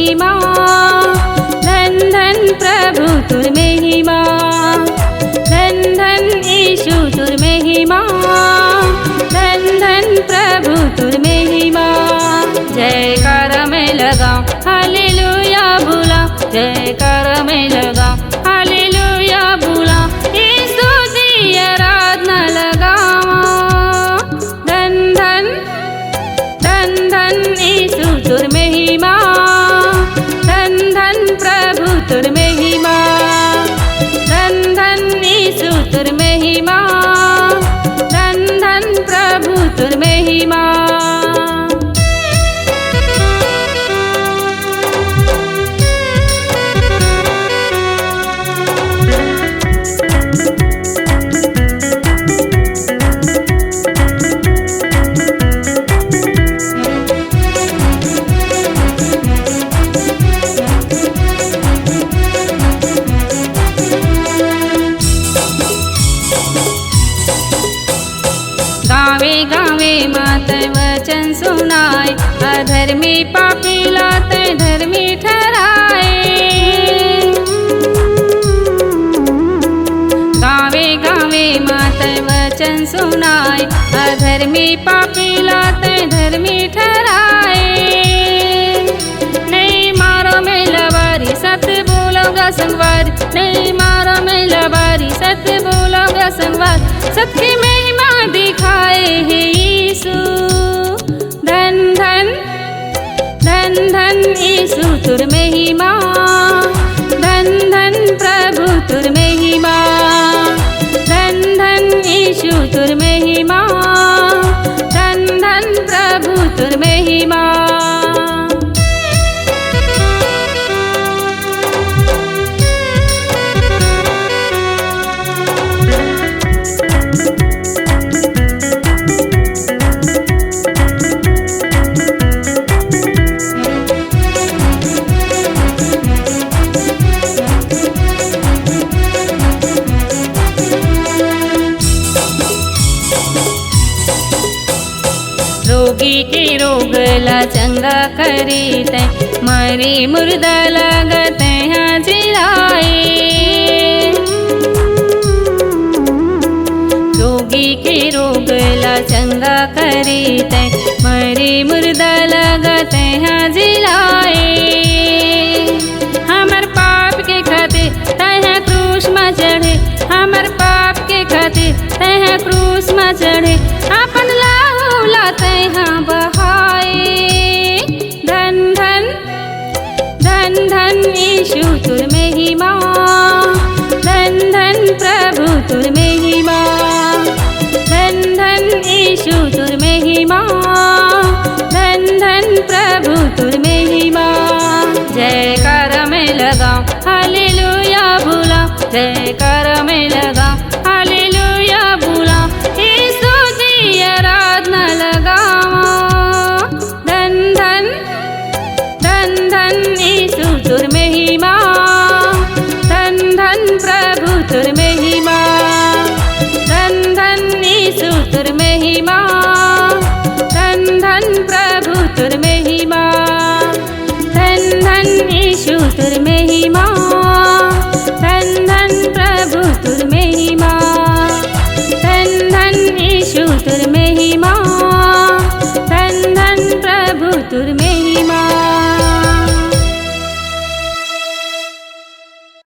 महिमा। धन धन प्रभु तुर महिमा, धन धन यीशु तुर महिमा, धन धन प्रभु तुर महिमा। जयकार में लगाओ हालेलुया बोला, जयकार में लगाओ हालेलुया बोला, यीशु दी आराधना लगाओ। धन धन धन धन यीशु तुर महिमा, धन धन प्रभु तुर महिमा, धन धन यीशु तुर महिमा, धन धन प्रभु तुर महिमा। गावे गावे मात वचन सुनाए, अधर्मी पापी लात धर्मी ठहराए। गावे गावे मात वचन सुनाए, अधर्मी पापी लात धर्मी ठहराए। नहीं मारो में लवारी सत बोलोगा संगवार, नहीं मारो में लवारी सत बोलोगा संगवार, सबकी महिमा दिखाए है यीशु। धन धन धन धन यीशु तुर महिमा, धन धन प्रभु तुर महिमा, धन धन यीशु तुर महिमा, धन धन प्रभु तुर महिमा। रोगी के रोग ला चंगा करी तै, मरी मुर्दा लागत यहाँ जिलाए। रोगी के रोग ला चंगा करी तै, मरी मुर्दा लागत यहाँ जिलाए। हमर पाप के खातिर तैहाँ क्रूस में चढ़े, हमर पाप के खातिर तैहाँ क्रूस में चढ़े, अपन लाहू लाते हाँ बहाए। धन धन धन धन यीशु तुर महिमा, धन धन प्रभु तुर महिमा, धन धन यीशु तुर महिमा, धन धन प्रभु तुर महिमा। जयकार में लगाओ हालेलुया बोला, जयकार में लगाओ हालेलुया बोला, यीशु दी आराधना लगाओ। धन धन धन धन यीशु तुर महिमा, धन धन प्रभु तुर महिमा, धन धन यीशु तुर महिमा, धन धन प्रभु तुर महिमा, धन धन यीशु तुर महिमा, धन धन प्रभु तुर महिमा, धन धन यीशु तुर महिमा, धन धन प्रभु तुर महिमा।